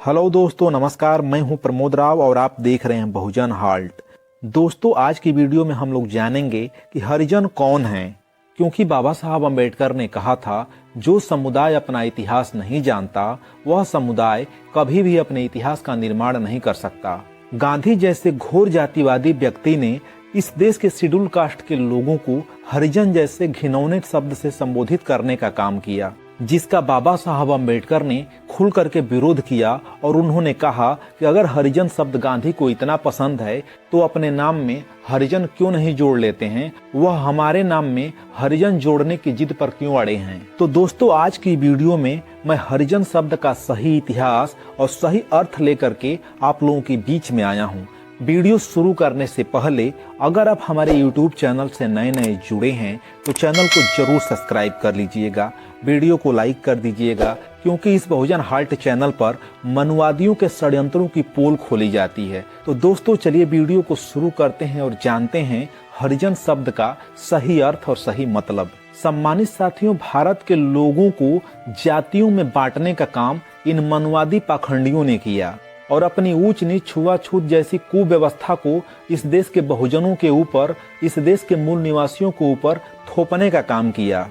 Hello दोस्तों, नमस्कार। मैं हूं प्रमोद राव और आप देख रहे हैं बहुजन हाल्ट। दोस्तों, आज की वीडियो में हम लोग जानेंगे कि हरिजन कौन हैं, क्योंकि बाबा साहब अम्बेडकर ने कहा था जो समुदाय अपना इतिहास नहीं जानता वह समुदाय कभी भी अपने इतिहास का निर्माण नहीं कर सकता। गांधी जैसे घोर जातिवादी व्यक्ति ने इस देश के शेड्यूल कास्ट के लोगों को हरिजन जैसे घिनौने शब्द से संबोधित करने का काम किया, जिसका बाबा साहब अम्बेडकर ने खुल करके विरोध किया। और उन्होंने कहा कि अगर हरिजन शब्द गांधी को इतना पसंद है तो अपने नाम में हरिजन क्यों नहीं जोड़ लेते हैं, वह हमारे नाम में हरिजन जोड़ने की जिद पर क्यों अड़े हैं। तो दोस्तों, आज की वीडियो में मैं हरिजन शब्द का सही इतिहास और सही अर्थ लेकर के आप लोगों के बीच में आया हूँ। वीडियो शुरू करने से पहले अगर आप हमारे YouTube चैनल से नए जुड़े हैं तो चैनल को जरूर सब्सक्राइब कर लीजिएगा, वीडियो को लाइक कर दीजिएगा, क्योंकि इस बहुजन हाल्ट चैनल पर मनुवादियों के षड्यंत्रों की पोल खोली जाती है। तो दोस्तों, चलिए वीडियो को शुरू करते हैं और जानते हैं हरिजन शब्द का सही अर्थ और सही मतलब। सम्मानित साथियों, भारत के लोगों को जातियों में बांटने का काम इन मनुवादी पाखंडियों ने किया और अपनी ऊंच नीच छुआछूत जैसी कुव्यवस्था को इस देश के बहुजनों के ऊपर, इस देश के मूल निवासियों के ऊपर थोपने का काम किया।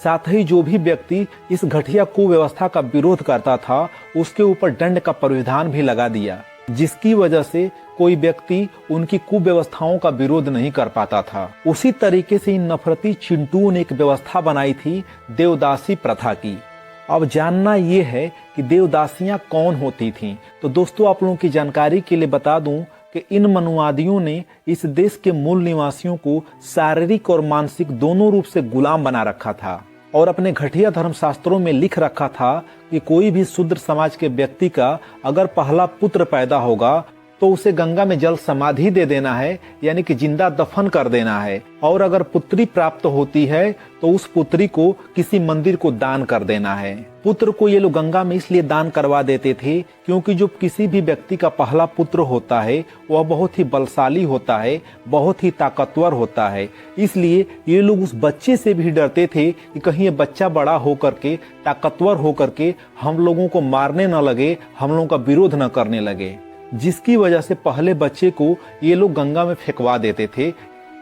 साथ ही जो भी व्यक्ति इस घटिया कुव्यवस्था का विरोध करता था उसके ऊपर दंड का प्रावधान भी लगा दिया, जिसकी वजह से कोई व्यक्ति उनकी कुव्यवस्थाओं का विरोध नहीं कर पाता था। उसी तरीके से इन नफरती चिंटुओं ने एक व्यवस्था बनाई थी देवदासी प्रथा की। अब जानना ये है कि देवदासियां कौन होती थीं। तो दोस्तों, आप लोगों की जानकारी के लिए बता दूं कि इन मनुवादियों ने इस देश के मूल निवासियों को शारीरिक और मानसिक दोनों रूप से गुलाम बना रखा था और अपने घटिया धर्मशास्त्रों में लिख रखा था कि कोई भी शूद्र समाज के व्यक्ति का अगर पहला पुत्र पैदा होगा तो उसे गंगा में जल समाधि दे देना है, यानी कि जिंदा दफन कर देना है। और अगर पुत्री प्राप्त होती है तो उस पुत्री को किसी मंदिर को दान कर देना है। पुत्र को ये लोग गंगा में इसलिए दान करवा देते थे क्योंकि जो किसी भी व्यक्ति का पहला पुत्र होता है वह बहुत ही बलशाली होता है, बहुत ही ताकतवर होता है। इसलिए ये लोग उस बच्चे से भी डरते थे कि कहीं ये बच्चा बड़ा होकर के, ताकतवर होकर के हम लोगों को मारने न लगे, हम लोगों का विरोध न करने लगे, जिसकी वजह से पहले बच्चे को ये लोग गंगा में फेंकवा देते थे।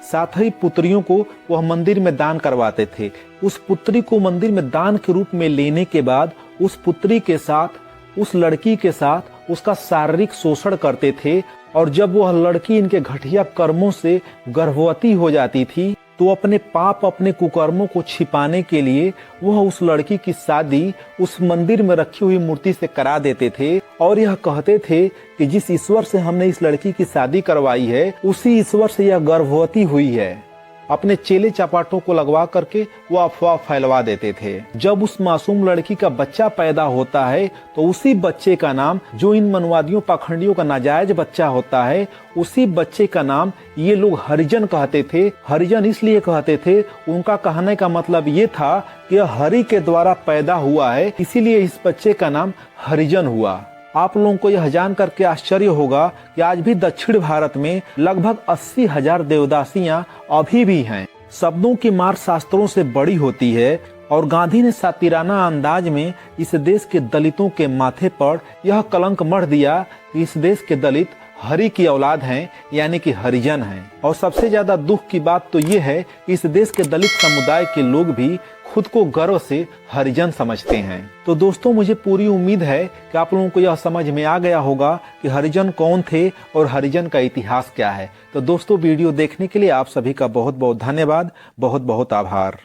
साथ ही पुत्रियों को वह मंदिर में दान करवाते थे। उस पुत्री को मंदिर में दान के रूप में लेने के बाद उस पुत्री के साथ, उस लड़की के साथ उसका शारीरिक शोषण करते थे। और जब वह लड़की इनके घटिया कर्मों से गर्भवती हो जाती थी तो अपने पाप, अपने कुकर्मों को छिपाने के लिए वह उस लड़की की शादी उस मंदिर में रखी हुई मूर्ति से करा देते थे और यह कहते थे कि जिस ईश्वर से हमने इस लड़की की शादी करवाई है उसी ईश्वर से यह गर्भवती हुई है। अपने चेले चापाटों को लगवा करके वो अफवाह फैलवा देते थे। जब उस मासूम लड़की का बच्चा पैदा होता है तो उसी बच्चे का नाम, जो इन मनुवादियों पाखंडियों का नाजायज बच्चा होता है, उसी बच्चे का नाम ये लोग हरिजन कहते थे। हरिजन इसलिए कहते थे, उनका कहने का मतलब ये था कि हरि के द्वारा पैदा हुआ है, इसीलिए इस बच्चे का नाम हरिजन हुआ। आप लोगों को यह जान करके आश्चर्य होगा कि आज भी दक्षिण भारत में लगभग 80,000 देवदासियां अभी भी हैं। शब्दों की मार शास्त्रों से बड़ी होती है और गांधी ने सातिराना अंदाज में इस देश के दलितों के माथे पर यह कलंक मढ़ दिया कि इस देश के दलित हरि की औलाद हैं, यानी कि हरिजन हैं। और सबसे ज्यादा दुख की बात तो ये है कि इस देश के दलित समुदाय के लोग भी खुद को गर्व से हरिजन समझते हैं। तो दोस्तों, मुझे पूरी उम्मीद है कि आप लोगों को यह समझ में आ गया होगा कि हरिजन कौन थे और हरिजन का इतिहास क्या है। तो दोस्तों, वीडियो देखने के लिए आप सभी का बहुत बहुत धन्यवाद, बहुत बहुत आभार।